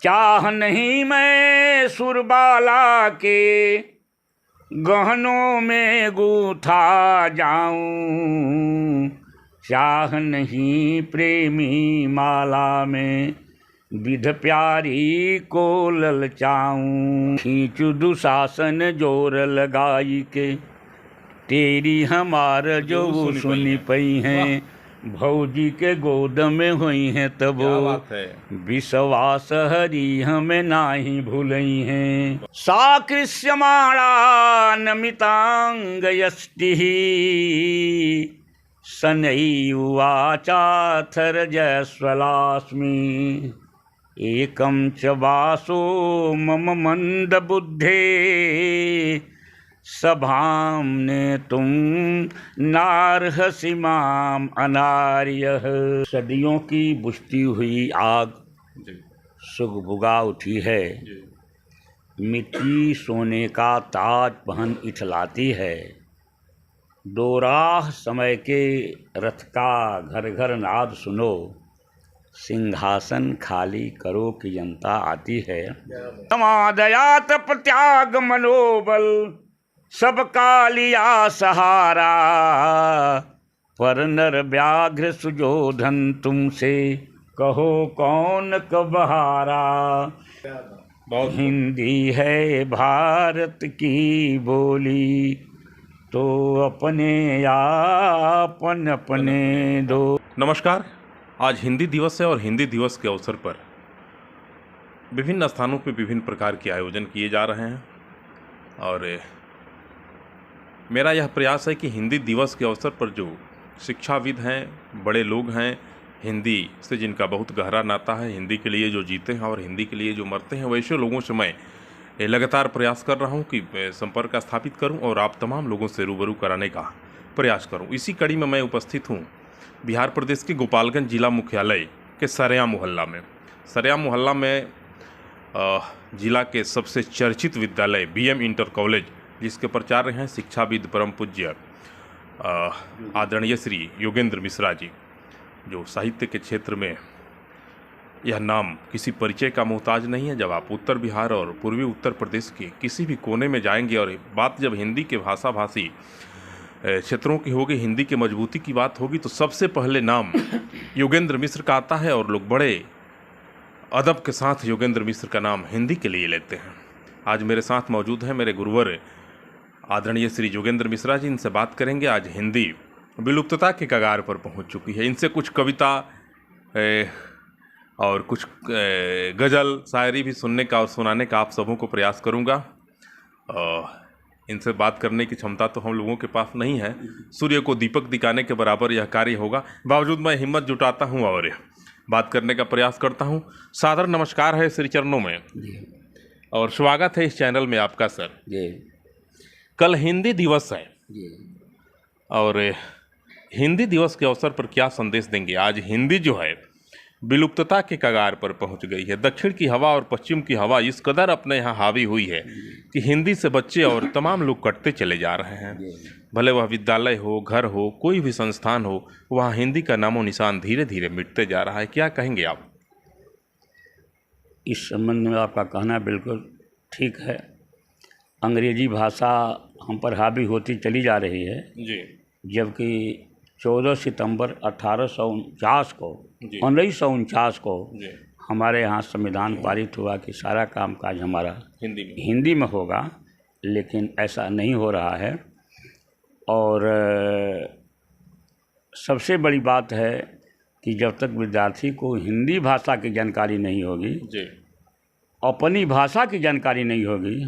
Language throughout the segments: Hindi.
चाह नहीं मैं सुरबाला के गहनों में गूथा जाऊं, चाह नहीं प्रेमी माला में विध प्यारी को ललचाऊं। खींचू दुशासन जोर लगाई के तेरी हमार जो वो सुनी पई हैं, भौजी के गोद में हुई हैं तब विश्वास हरी हमें नाही भूलई हैं। साकृष्यमाणा नमितांग यष्टि शनैवाचाथर जयस्वलास्मि, एकं च वासो मम मंद बुद्धे सभाम्ने तुम नारहसि माम अनार्यः। सदियों की बुझती हुई आग सुगबुगा उठी है, मिट्टी सोने का ताज पहन इठलाती है। दो राह समय के रथ का घर घर नाद सुनो, सिंहासन खाली करो की जनता आती है। समादया तप त्याग मनोबल, सबका लिया सहारा, पर नर व्याघ्र सुजोधन तुमसे कहो कौन कबहारा। हिंदी है भारत की बोली, तो अपने आपन अपने दो। नमस्कार, आज हिंदी दिवस है और हिंदी दिवस के अवसर पर विभिन्न स्थानों पर विभिन्न प्रकार के आयोजन किए जा रहे हैं और मेरा यह प्रयास है कि हिंदी दिवस के अवसर पर जो शिक्षाविद हैं, बड़े लोग हैं, हिंदी से जिनका बहुत गहरा नाता है, हिंदी के लिए जो जीते हैं और हिंदी के लिए जो मरते हैं, वैसे लोगों से मैं लगातार प्रयास कर रहा हूं कि संपर्क स्थापित करूं और आप तमाम लोगों से रूबरू कराने का प्रयास करूं। इसी कड़ी में मैं उपस्थित हूं बिहार प्रदेश के गोपालगंज जिला मुख्यालय के सरेआम मोहल्ला में। सरेआम मोहल्ला में जिला के सबसे चर्चित विद्यालय BM इंटर कॉलेज, जिसके प्राचार्य हैं शिक्षाविद परम पूज्य आदरणीय श्री योगेंद्र मिश्रा जी, जो साहित्य के क्षेत्र में यह नाम किसी परिचय का मोहताज नहीं है। जब आप उत्तर बिहार और पूर्वी उत्तर प्रदेश के किसी भी कोने में जाएंगे और बात जब हिंदी के भाषा भाषी क्षेत्रों की होगी, हिंदी की मजबूती की बात होगी, तो सबसे पहले नाम योगेंद्र मिश्र का आता है और लोग बड़े अदब के साथ योगेंद्र मिश्र का नाम हिंदी के लिए लेते हैं। आज मेरे साथ मौजूद हैं मेरे गुरुवर आदरणीय श्री योगेंद्र मिश्रा जी। इनसे बात करेंगे। आज हिंदी विलुप्तता के कगार पर पहुंच चुकी है। इनसे कुछ कविता और कुछ गज़ल शायरी भी सुनने का और सुनाने का आप सबों को प्रयास करूंगा। इनसे बात करने की क्षमता तो हम लोगों के पास नहीं है, सूर्य को दीपक दिखाने के बराबर यह कार्य होगा। बावजूद मैं हिम्मत जुटाता हूं और बात करने का प्रयास करता हूं। सादर नमस्कार है श्री चरणों में और स्वागत है इस चैनल में आपका सर। कल हिंदी दिवस है और हिंदी दिवस के अवसर पर क्या संदेश देंगे? आज हिंदी जो है विलुप्तता के कगार पर पहुंच गई है। दक्षिण की हवा और पश्चिम की हवा इस कदर अपने यहाँ हावी हुई है कि हिंदी से बच्चे और तमाम लोग कटते चले जा रहे हैं। भले वह विद्यालय हो, घर हो, कोई भी संस्थान हो, वहाँ हिंदी का नामो निशान धीरे धीरे मिटते जा रहा है। क्या कहेंगे आप इस संबंध में? आपका कहना बिल्कुल ठीक है। अंग्रेजी भाषा हम पर हावी होती चली जा रही है जी, जबकि 14 सितंबर 1849 को 1949 को हमारे यहाँ संविधान पारित हुआ कि सारा कामकाज हमारा हिंदी में होगा, लेकिन ऐसा नहीं हो रहा है। और सबसे बड़ी बात है कि जब तक विद्यार्थी को हिंदी भाषा की जानकारी नहीं होगी, अपनी भाषा की जानकारी नहीं होगी,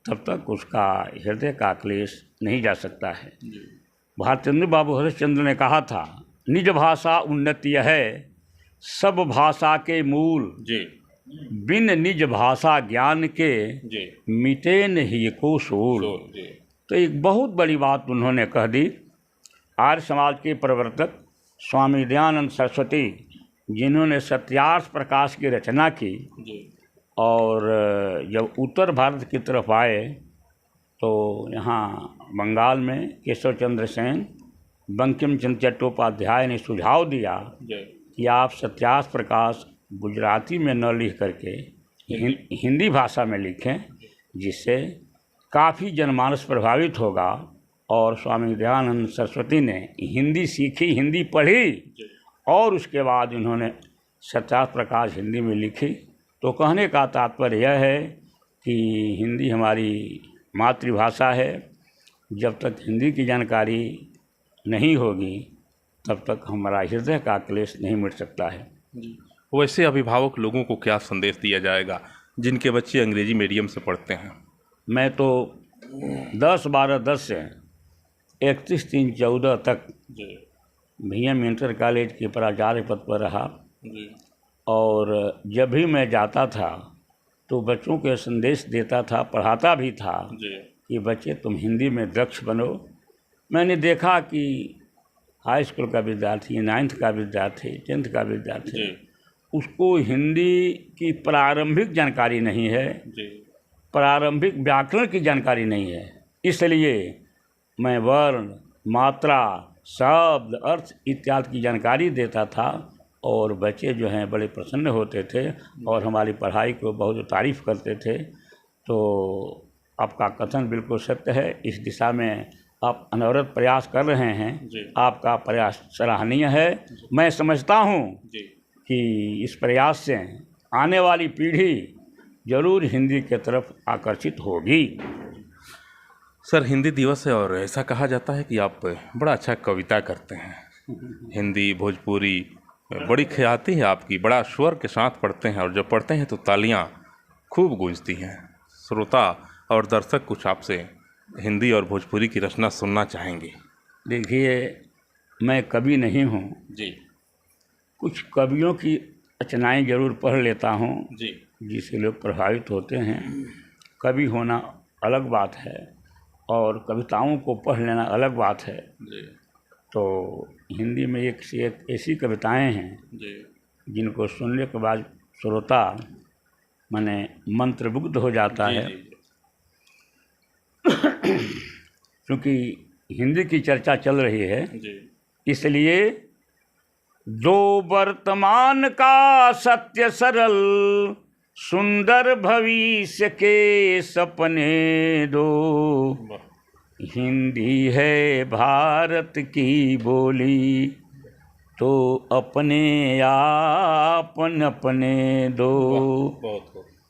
तब तक उसका हृदय का क्लेश नहीं जा सकता है। भारतेंदु बाबू हरिश्चंद्र ने कहा था, निज भाषा उन्नति है सब भाषा के मूल, बिन निज भाषा ज्ञान के मिटे नहीं को सूल। तो एक बहुत बड़ी बात उन्होंने कह दी। आर्य समाज के प्रवर्तक स्वामी दयानंद सरस्वती, जिन्होंने सत्यार्थ प्रकाश की रचना की, और जब उत्तर भारत की तरफ आए तो यहाँ बंगाल में केशव चंद्र सेन, बंकिम चंद्र चट्टोपाध्याय ने सुझाव दिया कि आप सत्यार्थ प्रकाश गुजराती में न लिख करके हिंदी भाषा में लिखें, जिससे काफ़ी जनमानस प्रभावित होगा। और स्वामी दयानंद सरस्वती ने हिंदी सीखी, हिंदी पढ़ी और उसके बाद इन्होंने 50 प्रकाश हिंदी में लिखी। तो कहने का तात्पर्य यह है कि हिंदी हमारी मातृभाषा है। जब तक हिंदी की जानकारी नहीं होगी तब तक हमारा हृदय का क्लेश नहीं मिट सकता है। वैसे अभिभावक लोगों को क्या संदेश दिया जाएगा जिनके बच्चे अंग्रेजी मीडियम से पढ़ते हैं? मैं तो 10/12/10 से 31/3/14 तक VM इंटर कॉलेज के प्राचार्य पद पर रहा। और जब भी मैं जाता था तो बच्चों को संदेश देता था, पढ़ाता भी था कि बच्चे तुम हिंदी में दक्ष बनो। मैंने देखा कि हाई स्कूल का विद्यार्थी, 9th का विद्यार्थी, 10th का विद्यार्थी, उसको हिंदी की प्रारंभिक जानकारी नहीं है, प्रारंभिक व्याकरण की जानकारी नहीं है। इसलिए मैं वर्ण, मात्रा, शब्द, अर्थ इत्यादि की जानकारी देता था और बच्चे जो हैं बड़े प्रसन्न होते थे और हमारी पढ़ाई को बहुत तारीफ़ करते थे। तो आपका कथन बिल्कुल सत्य है। इस दिशा में आप अनवरत प्रयास कर रहे हैं। आपका प्रयास सराहनीय है। मैं समझता हूँ कि इस प्रयास से आने वाली पीढ़ी जरूर हिंदी की तरफ आकर्षित होगी। सर, हिंदी दिवस है और ऐसा कहा जाता है कि आप बड़ा अच्छा कविता करते हैं। हिंदी, भोजपुरी बड़ी ख्याति है आपकी, बड़ा स्वर के साथ पढ़ते हैं और जब पढ़ते हैं तो तालियां खूब गूंजती हैं। श्रोता और दर्शक कुछ आपसे हिंदी और भोजपुरी की रचना सुनना चाहेंगे। देखिए, मैं कवि नहीं हूँ जी। कुछ कवियों की रचनाएं जरूर पढ़ लेता हूँ जी। जिससे लोग प्रभावित होते हैं। कवि होना अलग बात है और कविताओं को पढ़ लेना अलग बात है। जी। तो हिंदी में एक से एक ऐसी कविताएं हैं जिनको सुनने के बाद श्रोता माने मंत्रमुग्ध हो जाता है। क्योंकि हिंदी की चर्चा चल रही है, इसलिए जो वर्तमान का सत्य सरल सुंदर भविष्य के सपने दो। हिंदी है भारत की बोली तो अपने आपन अपने दो।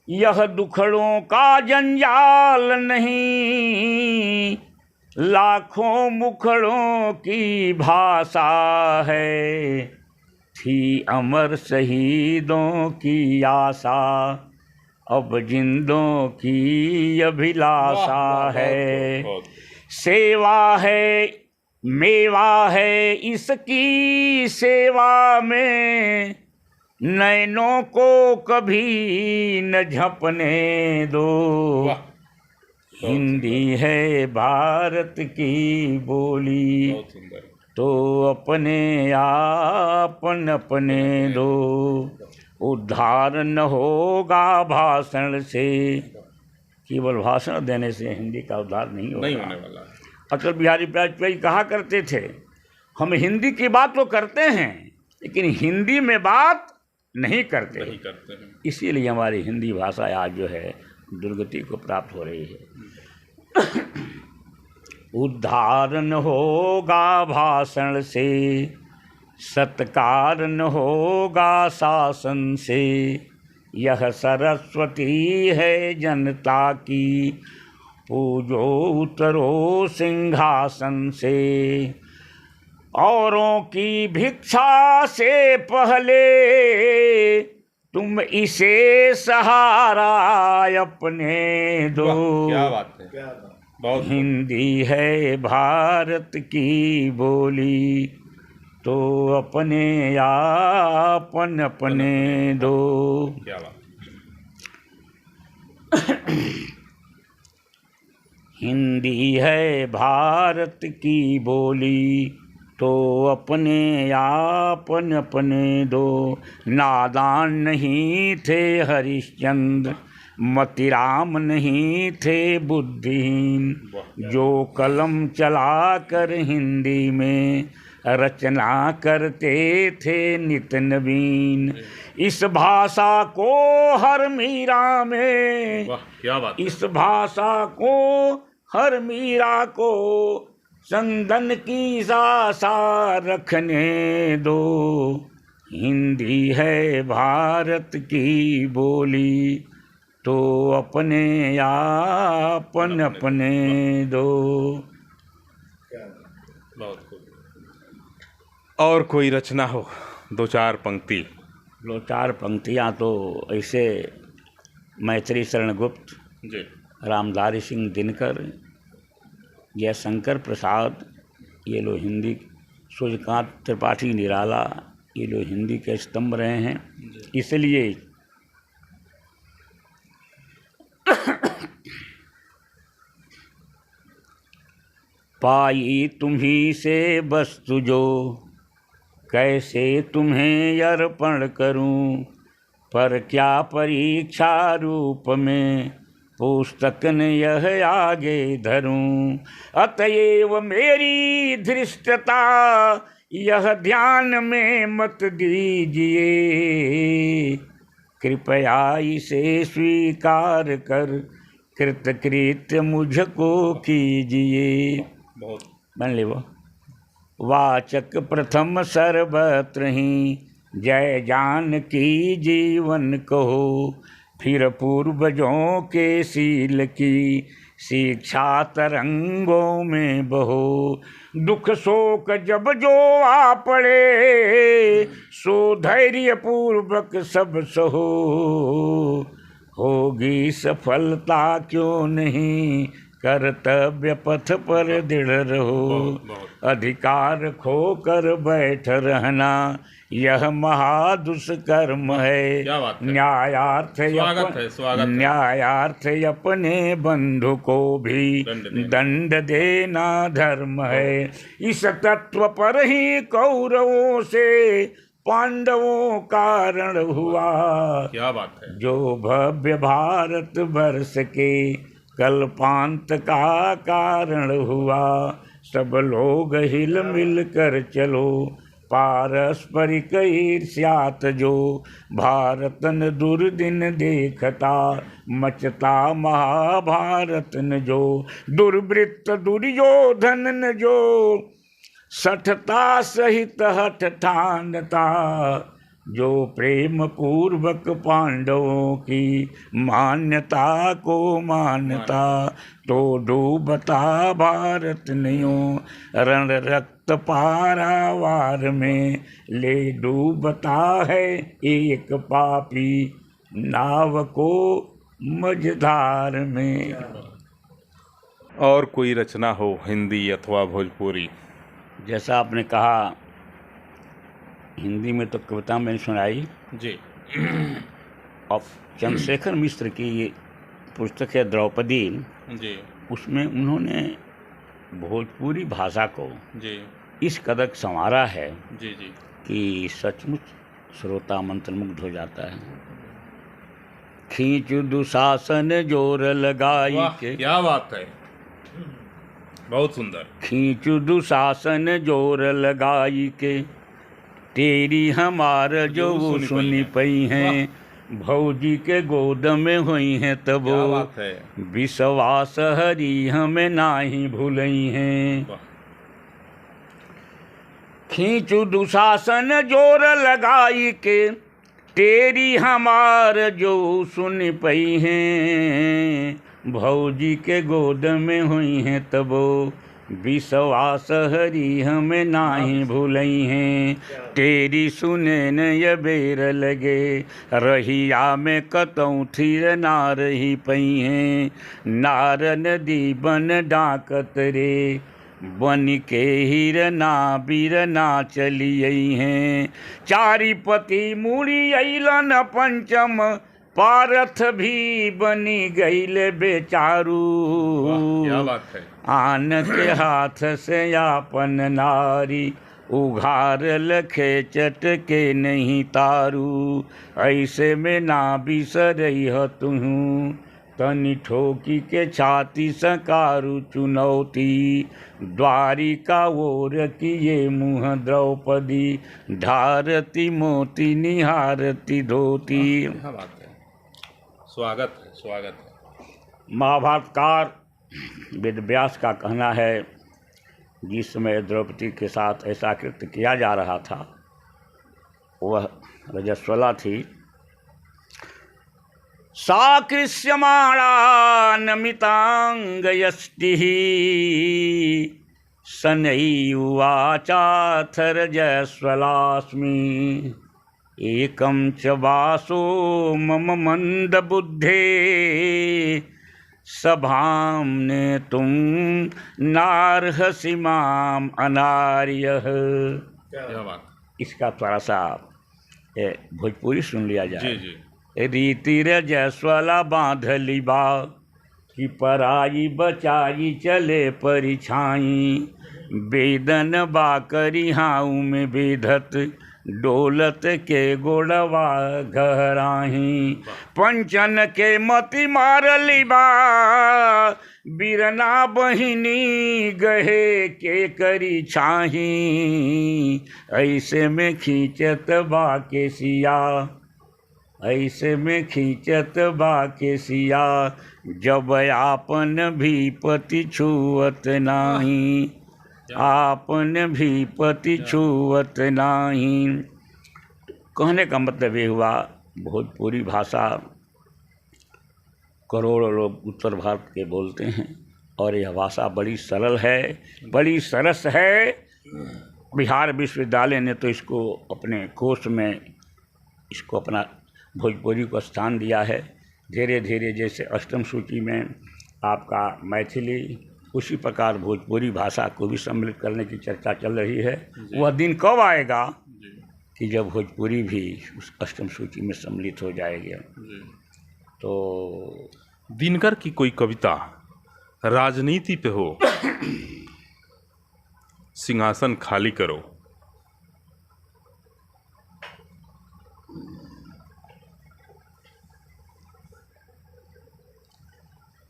यह दुखड़ों का जंजाल नहीं, लाखों मुखड़ों की भाषा है। थी अमर शहीदों की आशा, अब जिंदों की अभिलाषा है। सेवा है, मेवा है इसकी सेवा में, नैनों को कभी न झपने दो। हिंदी है भारत की बोली तो अपने आपन अपने दो। उद्धार न होगा भाषण से, केवल भाषण देने से हिंदी का उद्धार नहीं होने वाला। अटल बिहारी वाजपेयी कहा करते थे, हम हिंदी की बात तो करते हैं लेकिन हिंदी में बात नहीं करते। इसीलिए हमारी हिंदी भाषा आज जो है दुर्गति को प्राप्त हो रही है। उद्धार न होगा भाषण से, सत्कार न होगा शासन से। यह सरस्वती है जनता की, पूजो उतरो सिंहासन से। औरों की भिक्षा से पहले तुम इसे सहारा अपने दो। क्या बात है, बहुत। हिंदी है भारत की बोली तो अपने आपन अपने दो। क्या बात। हिंदी है भारत की बोली तो अपने आपन अपने दो। नादान नहीं थे हरिश्चंद्र, मतिराम नहीं थे बुद्धिहीन, जो कलम चला कर हिंदी में रचना करते थे नित नवीन। इस भाषा को हर मीरा में, वाह क्या बात है। इस भाषा को हर मीरा को चंदन की आशा रखने दो। हिंदी है भारत की बोली, तो अपने आपन अपने दो। बहुत खूब। और कोई रचना हो, दो चार पंक्ति? दो चार पंक्तियाँ तो ऐसे मैत्री शरण गुप्त, जी, रामधारी सिंह दिनकर, जयशंकर प्रसाद, ये लोग हिंदी, सूर्यकांत त्रिपाठी निराला, ये लोग हिंदी के स्तंभ रहे हैं। इसलिए पाई तुम्ही से वस्तु जो, कैसे तुम्हें अर्पण करूं। पर क्या परीक्षा रूप में पुस्तक ने यह आगे धरूं। अतएव मेरी धृष्टता यह ध्यान में मत दीजिए। कृपया इसे स्वीकार कर कृतकृत्य मुझको कीजिए। बहुत बन ले वो। वाचक प्रथम सर्वत्र ही जय जानकी जीवन कहो। फिर पूर्वजों के शील की शिक्षा तरंगों में बहो। दुख शोक जब जो आ पड़े, सो धैर्य पूर्वक सब सहो। होगी सफलता क्यों नहीं, कर्तव्य पथ पर दृढ़ रहो। अधिकार खोकर बैठ रहना यह महादुष्कर्म है। क्या बात है। न्यायार्थ न्यायार्थ अपने बंधु को भी दंड देना धर्म है। इस तत्व पर ही कौरवों से पांडवों कारण हुआ। क्या बात है। जो भव्य भारत वर्ष के कल्पांत का कारण हुआ। सब लोग हिल मिल कर चलो, पारस्परिक ईर्ष्यात जो। भारतन दुर्दिन देखता, मचता महाभारत न जो। दुर्वृत्त दुर्योधन न जो, सठता सहित हठ ठानता। जो प्रेम पूर्वक पांडवों की मान्यता को मानता। तो डूबता भारत नहीं रण रक्त पारावार में। ले डूबता है एक पापी नाव को मझधार में। और कोई रचना हो, हिंदी अथवा भोजपुरी? जैसा आपने कहा, हिंदी में तो कविता मैंने सुनाई जी। और चंद्रशेखर मिश्र की ये पुस्तक है द्रौपदी जी, उसमें उन्होंने भोजपुरी भाषा को जी, इस कदर संवारा है जी, जी, कि सचमुच श्रोता मंत्रमुग्ध हो जाता है। खींच दुशासन जोर लगाई के, क्या बात है, बहुत सुंदर। खींच दुशासन जोर लगाई के, तेरी हमार जो वो सुनी पई हैं। भौजी के गोद में हुई हैं तब विश्वास हरी हमें नाही भूलई हैं। खींचू दुशासन जोर लगाई के, तेरी हमार जो सुन पई हैं। भौजी के गोद में हुई हैं तब विश्वास हरी हमें नाही भूलई हैं। तेरी सुने न ये बेर लगे, रहिया में कतौ थीर ना रही पई हैं। नार नदी बन डाकत रे, बन के हीर ना बीर ना चलियई हैं। चारी पति मुड़ी अइलन पंचम, पारथ भी बनी गईल बेचारू। क्या बात है। आन के हाथ से आपन नारी, उघार लखे चटके नहीं तारू। ऐसे में ना बिसरई हो तुहू, तनि ठोकी के छाती सकारु चुनौती, द्वारिका ओर किए मुँह द्रौपदी, ढारती मोती निहारती धोती। क्या बात है, स्वागत है, स्वागत है। महाभारतकार वेद व्यास का कहना है, जिस समय द्रौपदी के साथ ऐसा कृत्य किया जा रहा था वह रजस्वला थी। सा कृष्यमाणा नमितांगयष्टिः, शनैरुवाचाथ रजस्वलास्मि, एकं च वासो मम मंदबुद्धे, सभां नेतुं नार्हसि माम अनार्यः। क्या बात। इसका थोड़ा सा भोजपुरी सुन लिया जाए। जी जी। रीति रजस्वला बांधली बा, कि पराई बचाई चले परिछाई, वेदन बाकरी हाउ में बेधत, डोलत के गोड़वा घराही, पंचन के मति मारली बा, बिरना बहिनी गहे के करी छाही, ऐसे में खींचत बा के सिया, ऐसे में खींचत बा के सिया, जब आपन भी पति छुअत नाही, आपन भी पति छुअत नाही। कहने का मतलब ये हुआ, भोजपुरी भाषा करोड़ों लोग उत्तर भारत के बोलते हैं और यह भाषा बड़ी सरल है, बड़ी सरस है। बिहार विश्वविद्यालय ने तो इसको अपने कोर्स में इसको अपना भोजपुरी को स्थान दिया है। धीरे धीरे जैसे अष्टम सूची में आपका मैथिली, उसी प्रकार भोजपुरी भाषा को भी सम्मिलित करने की चर्चा चल रही है। वह दिन कब आएगा कि जब भोजपुरी भी उस अष्टम सूची में सम्मिलित हो जाएगी। तो दिनकर की कोई कविता राजनीति पे हो, सिंहासन खाली करो।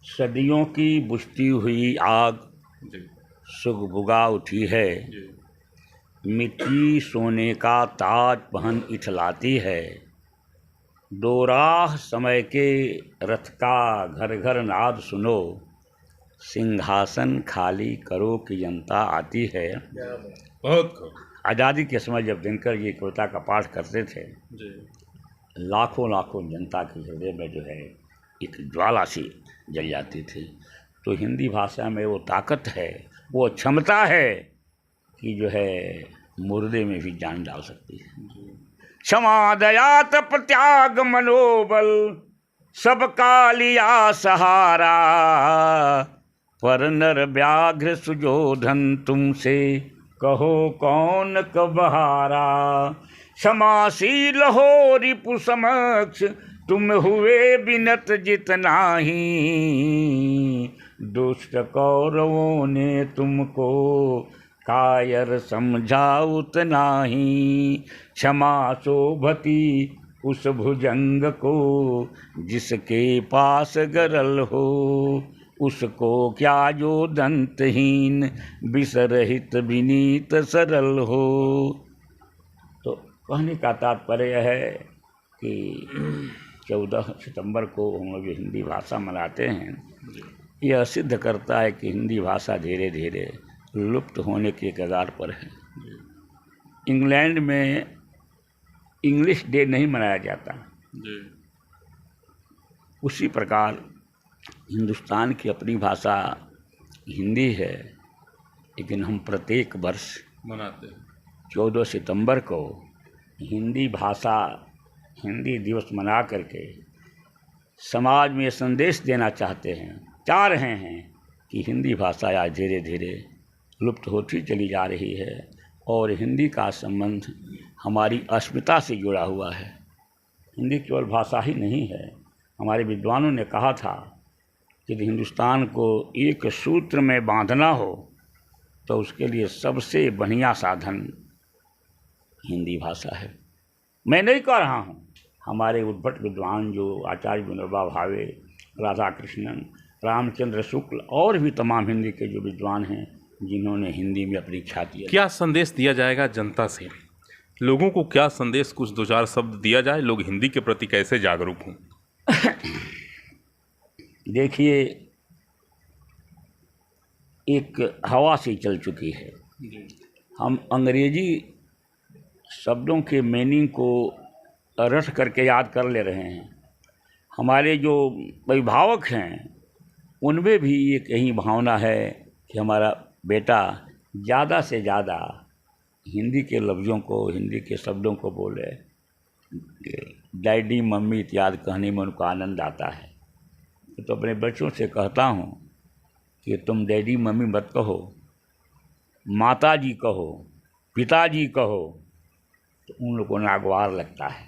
सदियों की बुझती हुई आग सुगबुगा उठी है, मिट्टी सोने का ताज पहन इठलाती है, दो राह समय के रथ का घर घर नाद सुनो, सिंहासन खाली करो की जनता आती है। बहुत खूब। आज़ादी के समय जब दिनकर ये कविता का पाठ करते थे, लाखों लाखों जनता के हृदय में जो है एक ज्वाला सी जल जाती थी। तो हिंदी भाषा में वो ताकत है, वो क्षमता है कि जो है मुर्दे में भी जान डाल सकती है। क्षमा दया तप त्याग मनोबल, सबका लिया सहारा, पर नर व्याघ्र सुजोधन तुमसे कहो कौन कबहारा, क्षमाशील हो रिपु समक्ष तुम हुए बिनत जितना ही, दुष्ट कौरवों ने तुमको कायर समझा उतना ही, क्षमा शोभती उस भुजंग को जिसके पास गरल हो, उसको क्या जो दंतहीन विसरहित विनीत सरल हो। तो कहने का तात्पर्य है कि 14 सितंबर को हम लोग हिंदी भाषा मनाते हैं, यह सिद्ध करता है कि हिंदी भाषा धीरे धीरे लुप्त होने के कगार पर है। इंग्लैंड में इंग्लिश डे नहीं मनाया जाता, उसी प्रकार हिंदुस्तान की अपनी भाषा हिंदी है, लेकिन हम प्रत्येक वर्ष मनाते हैं 14 सितंबर को हिंदी भाषा, हिंदी दिवस मना करके समाज में संदेश देना चाह रहे हैं कि हिंदी भाषा आज धीरे धीरे लुप्त होती चली जा रही है और हिंदी का संबंध हमारी अस्मिता से जुड़ा हुआ है। हिंदी केवल भाषा ही नहीं है। हमारे विद्वानों ने कहा था कि यदि हिंदुस्तान को एक सूत्र में बांधना हो तो उसके लिए सबसे बढ़िया साधन हिंदी भाषा है। मैं नहीं कह रहा हूँ, हमारे उद्भट विद्वान जो आचार्य विनोबा भावे राधा कृष्णन, रामचंद्र शुक्ल और भी तमाम हिंदी के जो विद्वान हैं जिन्होंने हिंदी में अपनी ख्याति। क्या संदेश दिया जाएगा जनता से? लोगों को क्या संदेश, कुछ दो चार शब्द दिया जाए, लोग हिंदी के प्रति कैसे जागरूक हों? देखिए, एक हवा सी चल चुकी है। हम अंग्रेजी शब्दों के मीनिंग को रट करके याद कर ले रहे हैं। हमारे जो अभिभावक हैं उनमें भी एक यही भावना है कि हमारा बेटा ज़्यादा से ज़्यादा हिंदी के लफ्ज़ों को, हिंदी के शब्दों को बोले। डैडी मम्मी इत्यादि कहने में उनको आनंद आता है। तो अपने बच्चों से कहता हूँ कि तुम डैडी मम्मी मत कहो, माता जी कहो, पिताजी कहो, तो उन लोगों को नागवार लगता है।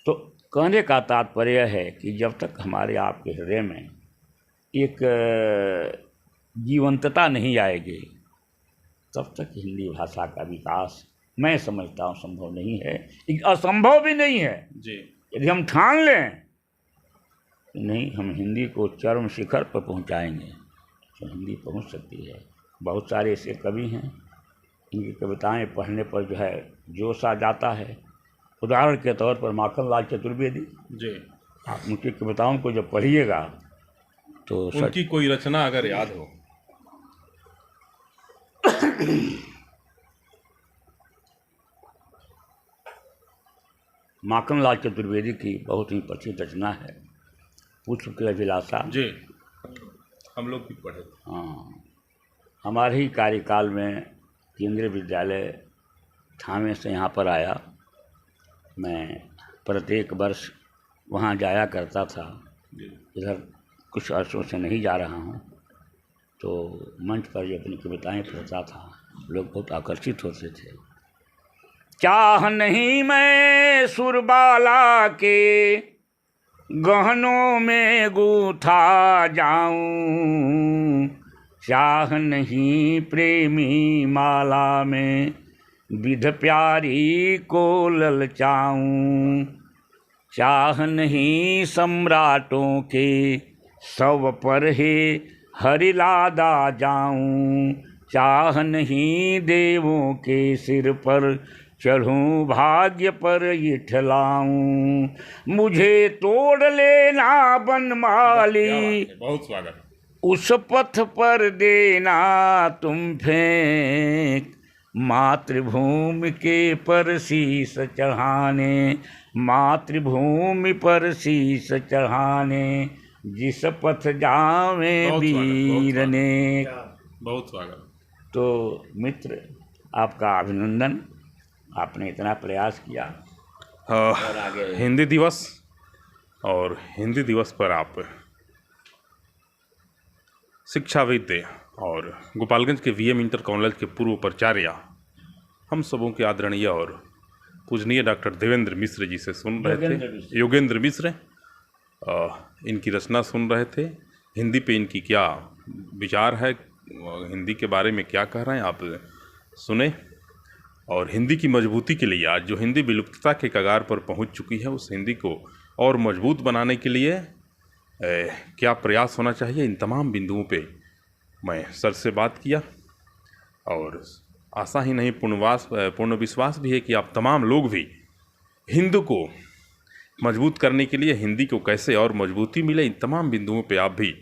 तो कहने का तात्पर्य है कि जब तक हमारे आपके हृदय में एक जीवंतता नहीं आएगी तब तक हिंदी भाषा का विकास मैं समझता हूँ संभव नहीं है, असंभव भी नहीं है जी। यदि हम ठान लें कि नहीं हम हिंदी को चरम शिखर पर पहुँचाएंगे तो हिंदी पहुँच सकती है। बहुत सारे ऐसे कवि हैं, इनकी कविताएं पढ़ने पर जो है जोश आ जाता है। उदाहरण के तौर पर माखनलाल चतुर्वेदी जी, आप उनकी कविताओं को जब पढ़िएगा तो उनकी कोई रचना अगर याद हो? माखनलाल चतुर्वेदी की बहुत ही प्रसिद्ध रचना है पुष्प की अभिलाषा जी, हम लोग भी पढ़े। हाँ, हमारे ही कार्यकाल में केंद्रीय विद्यालय थाने से यहाँ पर आया। मैं प्रत्येक वर्ष वहाँ जाया करता था। इधर कुछ अर्सों से नहीं जा रहा हूँ। तो मंच पर जो अपनी कविताएं पढ़ता था लोग बहुत आकर्षित होते थे। चाह नहीं मैं सुरबाला के गहनों में गूथा जाऊं, चाह नहीं प्रेमी माला में विध प्यारी को ललचाऊं, चाह नहीं सम्राटों के शव पर है हरिलादा जाऊं, चाह नहीं देवों के सिर पर चढ़ूं भाग्य पर इठलाऊं, मुझे तोड़ लेना बनमाली बहुत स्वागत। उस पथ पर देना तुम फेंक, मातृभूमि के पर शीस चढ़ाने, मातृभूमि पर शीस चढ़ाने, जिस पथ जावे वीर ने। बहुत स्वागत। तो मित्र, आपका अभिनंदन, आपने इतना प्रयास किया। और आगे हिंदी दिवस, और हिंदी दिवस पर आप शिक्षाविद और गोपालगंज के वीएम इंटर कॉलेज के पूर्व प्राचार्य, हम सबों के आदरणीय और पूजनीय डॉक्टर देवेंद्र मिश्र जी से सुन रहे थे, योगेंद्र मिश्र, इनकी रचना सुन रहे थे। हिंदी पे इनकी क्या विचार है, हिंदी के बारे में क्या कह रहे हैं, आप सुने। और हिंदी की मजबूती के लिए, आज जो हिंदी विलुप्तता के कगार पर पहुंच चुकी है, उस हिंदी को और मजबूत बनाने के लिए क्या प्रयास होना चाहिए, इन तमाम बिंदुओं पे मैं सर से बात किया। और आशा ही नहीं पूर्ण विश्वास भी है कि आप तमाम लोग भी हिंदी को मजबूत करने के लिए, हिंदी को कैसे और मजबूती मिले, इन तमाम बिंदुओं पे आप भी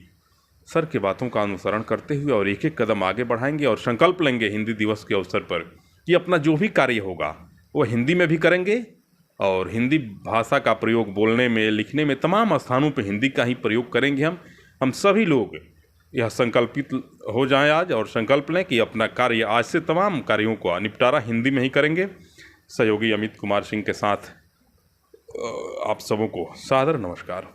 सर के बातों का अनुसरण करते हुए और एक एक कदम आगे बढ़ाएंगे और संकल्प लेंगे हिंदी दिवस के अवसर पर कि अपना जो भी कार्य होगा वो हिंदी में भी करेंगे। और हिंदी भाषा का प्रयोग बोलने में, लिखने में, तमाम स्थानों पे हिंदी का ही प्रयोग करेंगे। हम सभी लोग यह संकल्पित हो जाएं आज, और संकल्प लें कि अपना कार्य आज से तमाम कार्यों को निपटारा हिंदी में ही करेंगे। सहयोगी अमित कुमार सिंह के साथ आप सबों को सादर नमस्कार।